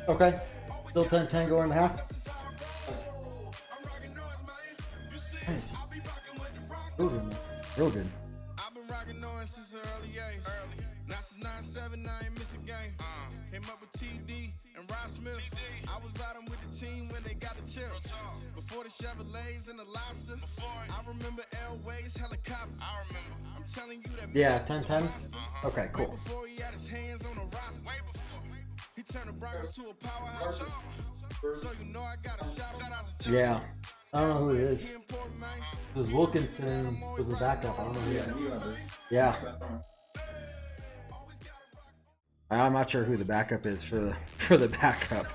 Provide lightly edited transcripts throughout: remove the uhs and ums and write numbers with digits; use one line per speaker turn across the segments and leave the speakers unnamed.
Okay. Still 10-10 going to half. Nice. Real good, man. Real good.
I've been rocking noise since an early age. Now since 97, I ain't miss a game. Came up with TD and Rod Smith. I was riding with the team when they got the chip. Before the Chevrolets and the Lobster. I remember Elway's helicopter. I remember. I'm telling you that.
Yeah, 10-10. Okay, cool.
Before he had his hands on the roster. Way before. He turned the Broncos to a powerhouse. So you know I got a shout out to
Yeah. I don't know who it is. It was Wilkinson was the backup. I don't know who it is. Yeah. I'm not sure who the backup is for the backup.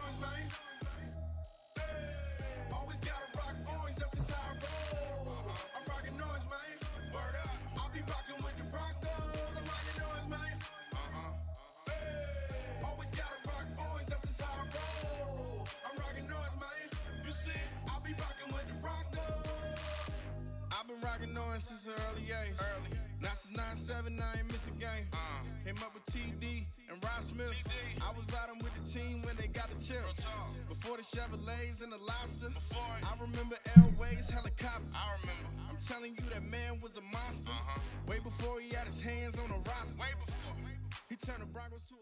Since an early age. Now since 97, I ain't miss a game. Came up with TD and Rod Smith. I was riding with the team when they got the chip. Before the Chevrolets and the Lobster. I remember Elway's helicopter. I remember. I'm telling you that man was a monster. Way before he had his hands on the roster. Way before. He turned the Broncos to a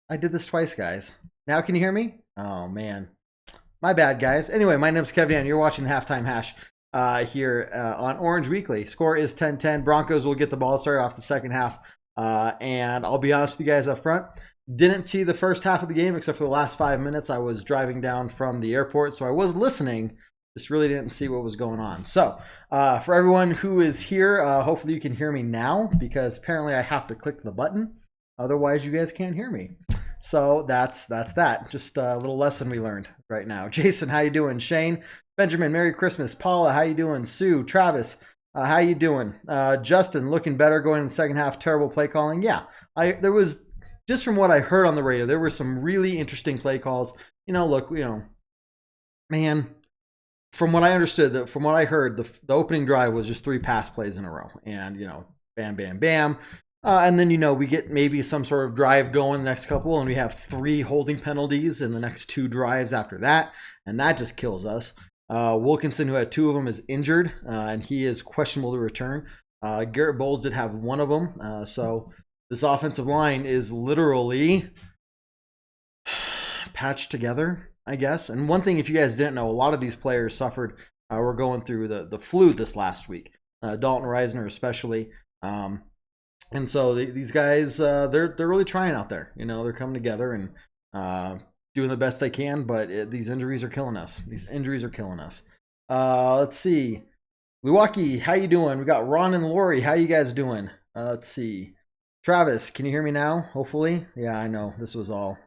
I did this twice, guys. Now can you hear me? Oh man. My bad, guys. Anyway, my name's Kevin, and you're watching the Halftime Hash here on Orange Weekly. Score is 10-10. Broncos will get the ball started off the second half. And I'll be honest with you guys up front. Didn't see the first half of the game except for the last 5 minutes. I was driving down from the airport, so I was listening. Just really didn't see what was going on. So for everyone who is here, hopefully you can hear me now because apparently I have to click the button. Otherwise, you guys can't hear me. So that's that. Just a little lesson we learned right now. Jason, how you doing? Shane, Benjamin, Merry Christmas. Paula, how you doing? Sue, Travis, how you doing? Justin, looking better going in the second half. Terrible play calling. Yeah, there was, just from what I heard on the radio, there were some really interesting play calls. Look, man, from what I understood, from what I heard, the opening drive was just 3 pass plays in a row, and bam, bam, bam. And then, we get maybe some sort of drive going the next couple, and we have 3 holding penalties in the next 2 drives after that, and that just kills us. Wilkinson, who had 2 of them, is injured, and he is questionable to return. Garrett Bowles did have 1 of them, so this offensive line is literally patched together, I guess. And one thing, if you guys didn't know, a lot of these players suffered, were going through the flu this last week. Dalton Reisner especially. And so these guys, they're really trying out there. They're coming together and doing the best they can. But these injuries are killing us. Let's see, Milwaukee, how you doing? We got Ron and Lori. How you guys doing? Let's see, Travis, can you hear me now? Hopefully, yeah. I know this was all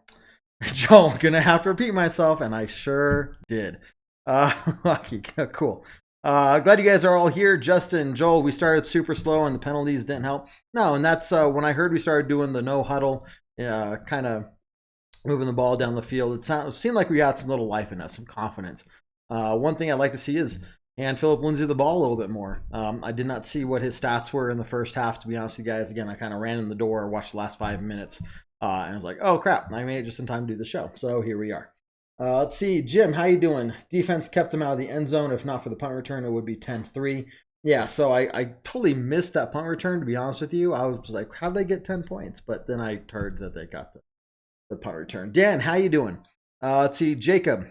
Joel. Gonna have to repeat myself, and I sure did. Milwaukee, cool. Glad you guys are all here. Justin, Joel, we started super slow and the penalties didn't help. No, and that's when I heard we started doing the no huddle, kind of moving the ball down the field. It seemed like we got some little life in us, some confidence. One thing I'd like to see is hand Philip Lindsay the ball a little bit more. I did not see what his stats were in the first half, to be honest with you guys. Again, I kind of ran in the door, watched the last 5 minutes, and I was like, oh crap, I made it just in time to do the show. So here we are. Let's see, Jim, how you doing? Defense kept him out of the end zone. If not for the punt return, it would be 10-3. Yeah, so I totally missed that punt return, to be honest with you. I was like, how did they get 10 points? But then I heard that they got the punt return. Dan, how you doing? Let's see, Jacob.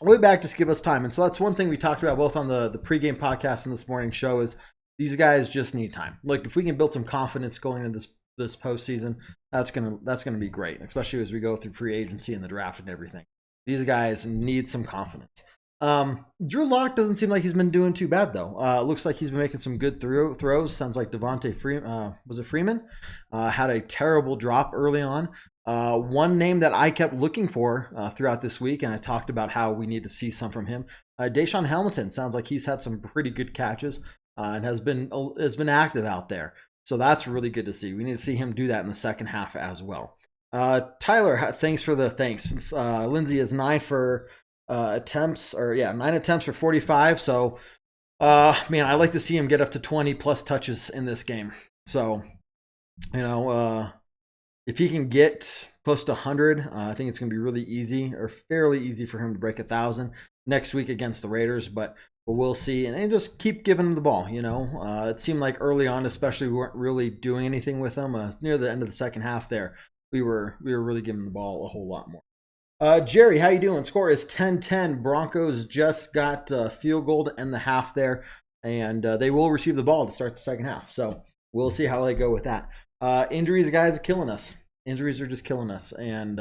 We'll be back. Just give us time. And so that's one thing we talked about both on the pregame podcast and this morning's show is these guys just need time. Like if we can build some confidence going into this postseason, that's gonna be great, especially as we go through free agency and the draft and everything. These guys need some confidence. Drew Lock doesn't seem like he's been doing too bad though. Looks like he's been making some good throws. Sounds like Devontae Freeman had a terrible drop early on. One name that I kept looking for throughout this week, and I talked about how we need to see some from him. Deshaun Hamilton sounds like he's had some pretty good catches and has been active out there. So that's really good to see. We need to see him do that in the second half as well. Tyler, thanks for the thanks. Lindsay is 9 attempts for 45. So, man, I like to see him get up to 20 plus touches in this game. So, if he can get close to 100, I think it's going to be really easy or fairly easy for him to break 1,000 next week against the Raiders. But we'll see, and just keep giving him the ball. It seemed like early on, especially, we weren't really doing anything with him. Near the end of the second half, there, we were really giving the ball a whole lot more. Jerry, how you doing? Score is 10-10. Broncos just got field goal to end the half there, and they will receive the ball to start the second half. So we'll see how they go with that. Injuries, guys, are killing us. Injuries are just killing us, and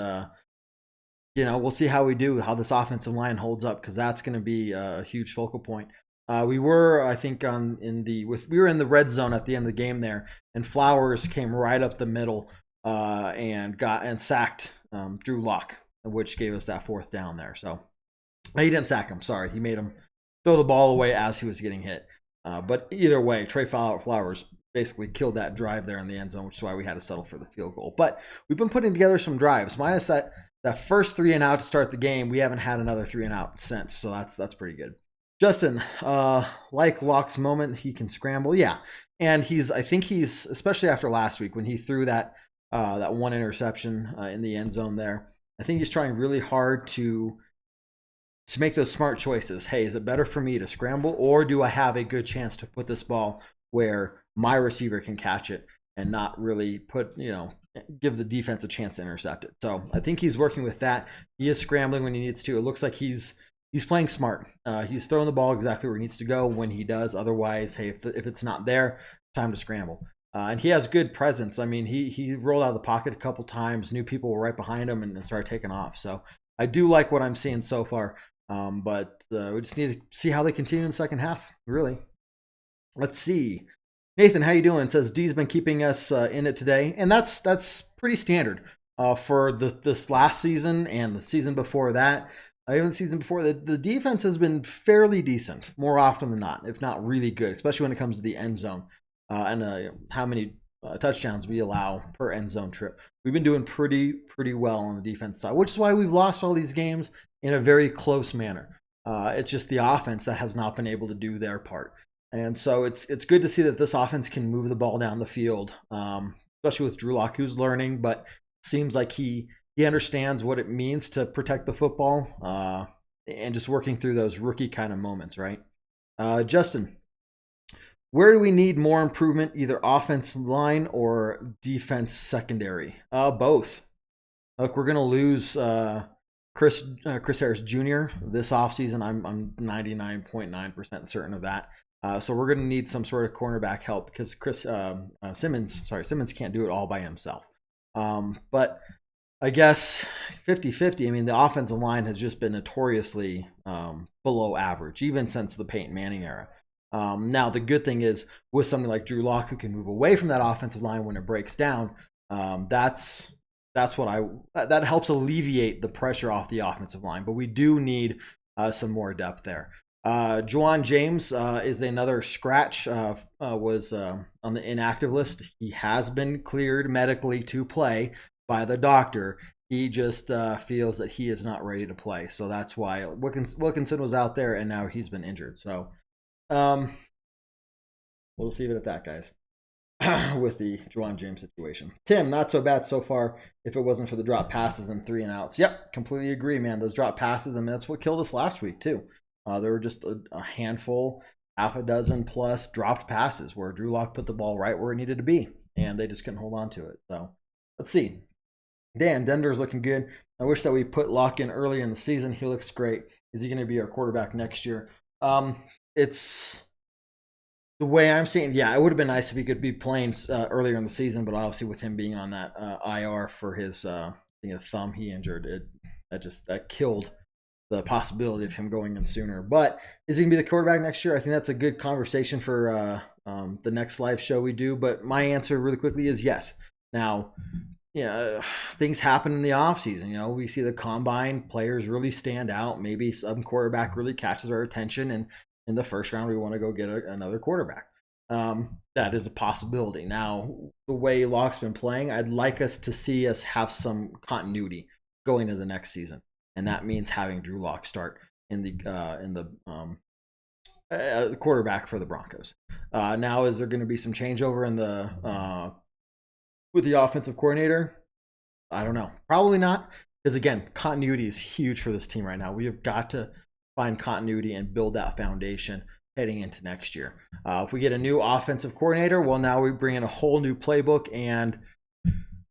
we'll see how we do, how this offensive line holds up, because that's going to be a huge focal point. We were, I think, we were in the red zone at the end of the game there, and Flowers came right up the middle and sacked Drew Lock, which gave us that fourth down there. So he didn't sack him. Sorry, he made him throw the ball away as he was getting hit. But either way, Trey Flowers basically killed that drive there in the end zone, which is why we had to settle for the field goal. But we've been putting together some drives, minus that first 3 and out to start the game. We haven't had another 3 and out since, so that's pretty good. Justin, like Locke's moment, he can scramble, yeah, and I think he's especially after last week when he threw that one interception in the end zone there. I think he's trying really hard to make those smart choices. Hey, is it better for me to scramble, or do I have a good chance to put this ball where my receiver can catch it and not really give the defense a chance to intercept it? So I think he's working with that. He is scrambling when he needs to. It looks like he's playing smart. He's throwing the ball exactly where he needs to go when he does. Otherwise, hey, if it's not there, time to scramble. And he has good presence. I mean, he rolled out of the pocket a couple times. Knew people were right behind him and started taking off. So I do like what I'm seeing so far. But we just need to see how they continue in the second half, really. Let's see. Nathan, how you doing? Says D's been keeping us in it today, and that's pretty standard for this last season and the season before that. Even the season before, the defense has been fairly decent more often than not, if not really good, especially when it comes to the end zone and how many touchdowns we allow per end zone trip. We've been doing pretty well on the defense side, which is why we've lost all these games in a very close manner. It's just the offense that has not been able to do their part. And so it's good to see that this offense can move the ball down the field, especially with Drew Lock, who's learning, but seems like he understands what it means to protect the football and just working through those rookie kind of moments, right? Justin, where do we need more improvement, either offensive line or defense secondary? Both. Look, we're going to lose Chris Harris Jr. this offseason. I'm 99.9% certain of that. So we're going to need some sort of cornerback help because Simmons can't do it all by himself. But I guess 50-50. I mean, the offensive line has just been notoriously below average, even since the Peyton Manning era. Now, the good thing is with somebody like Drew Lock who can move away from that offensive line when it breaks down, that helps alleviate the pressure off the offensive line. But we do need some more depth there. Juwan James is another scratch, was on the inactive list. He has been cleared medically to play by the doctor. He just feels that he is not ready to play. So that's why Wilkinson was out there, and now he's been injured. So we'll just leave it at that, guys, with the Juwan James situation. Tim, not so bad so far if it wasn't for the drop passes and 3 and outs. Yep, completely agree, man. Those drop passes, I mean, that's what killed us last week, too. There were just a handful, half a dozen plus dropped passes where Drew Lock put the ball right where it needed to be, and they just couldn't hold on to it. So let's see. Dan, Denver's looking good. I wish that we put Locke in earlier in the season. He looks great. Is he going to be our quarterback next year? It's the way I'm seeing. Yeah, it would have been nice if he could be playing earlier in the season, but obviously with him being on that IR for his thumb he injured, that killed the possibility of him going in sooner. But is he going to be the quarterback next year? I think that's a good conversation for the next live show we do. But my answer really quickly is yes. Now, things happen in the offseason. We see the combine players really stand out. Maybe some quarterback really catches our attention, and in the first round we want to go get another quarterback. That is a possibility. Now, the way Locke's been playing, I'd like us to see us have some continuity going into the next season, and that means having Drew Lock start in the quarterback for the Broncos. Now, is there going to be some changeover in the with the offensive coordinator? I don't know. Probably not, because again, continuity is huge for this team right now. We have got to find continuity and build that foundation heading into next year. If we get a new offensive coordinator, well, now we bring in a whole new playbook, and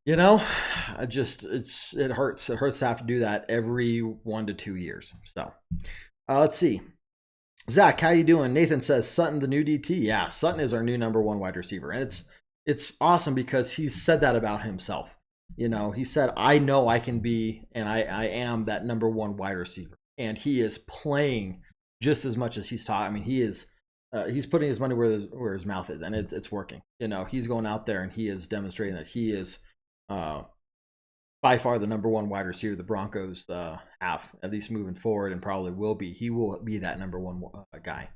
it hurts. It hurts to have to do that every 1 to 2 years. So let's see. Zach, how you doing? Nathan says Sutton the new DT. Yeah, Sutton is our new number 1 wide receiver, and it's awesome because he's said that about himself. He said, I know I can be, and I am that number 1 wide receiver. And he is playing just as much as he's taught. I mean, he's putting his money where his mouth is, and it's working. He's going out there and he is demonstrating that he is by far the number 1 wide receiver the Broncos have, at least moving forward, and probably will be. He will be that number 1 guy.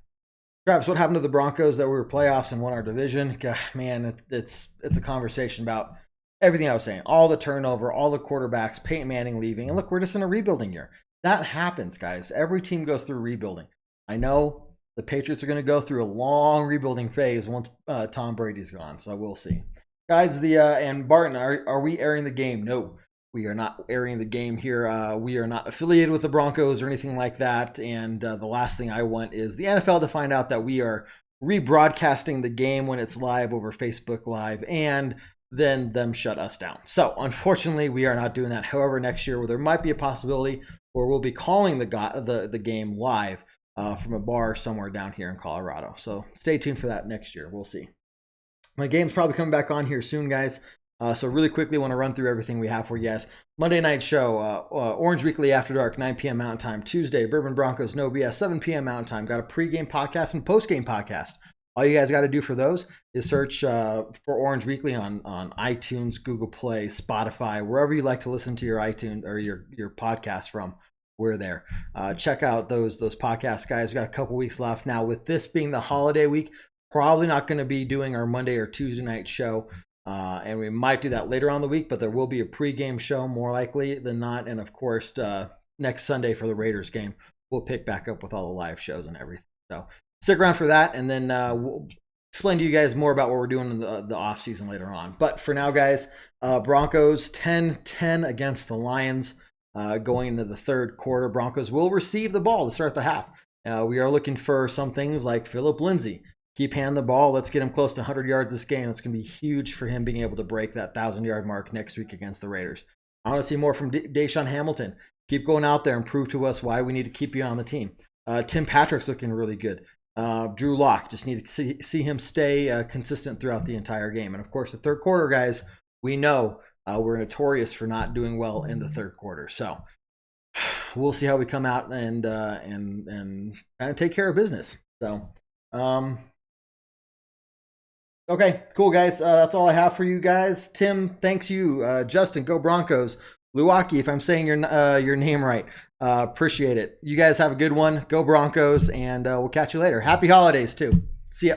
Travis, what happened to the Broncos that we were playoffs and won our division? God, man, it's a conversation about everything I was saying. All the turnover, all the quarterbacks, Peyton Manning leaving. And look, we're just in a rebuilding year. That happens, guys. Every team goes through rebuilding. I know the Patriots are going to go through a long rebuilding phase once Tom Brady's gone, so we'll see. Guys, and Barton, are we airing the game? No, we are not airing the game here. We are not affiliated with the Broncos or anything like that, and the last thing I want is the NFL to find out that we are rebroadcasting the game when it's live over Facebook Live, and then them shut us down. So, unfortunately, we are not doing that. However, next year, there might be a possibility where we'll be calling the game live from a bar somewhere down here in Colorado. So stay tuned for that next year. We'll see. My game's probably coming back on here soon, guys. So really quickly, want to run through everything we have for you guys. Monday night show, Orange Weekly After Dark, 9 p.m. Mountain Time. Tuesday, Bourbon Broncos No BS, 7 p.m. Mountain Time. Got a pregame podcast and postgame podcast. All you guys got to do for those is search for Orange Weekly on iTunes, Google Play, Spotify, wherever you like to listen to your iTunes or your podcast from. We're there. Check out those podcasts, guys. We've got a couple weeks left. Now, with this being the holiday week, probably not going to be doing our Monday or Tuesday night show. And we might do that later on in the week, but there will be a pregame show more likely than not. And of course, next Sunday for the Raiders game, we'll pick back up with all the live shows and everything. So stick around for that, and then we'll explain to you guys more about what we're doing in the off season later on. But for now, guys, Broncos 10-10 against the Lions. Going into the third quarter, Broncos will receive the ball to start the half. We are looking for some things like Phillip Lindsay. Keep handing the ball. Let's get him close to 100 yards this game. It's going to be huge for him being able to break that 1,000-yard mark next week against the Raiders. I want to see more from Deshaun Hamilton. Keep going out there and prove to us why we need to keep you on the team. Tim Patrick's looking really good. Drew Lock, just need to see him stay consistent throughout the entire game. And, of course, the third quarter, guys, we know we're notorious for not doing well in the third quarter. So we'll see how we come out and kind of take care of business. So, okay, cool, guys. That's all I have for you guys. Tim, thanks you. Justin, go Broncos. Luwaki, if I'm saying your name right, appreciate it. You guys have a good one. Go Broncos, and we'll catch you later. Happy holidays, too. See ya.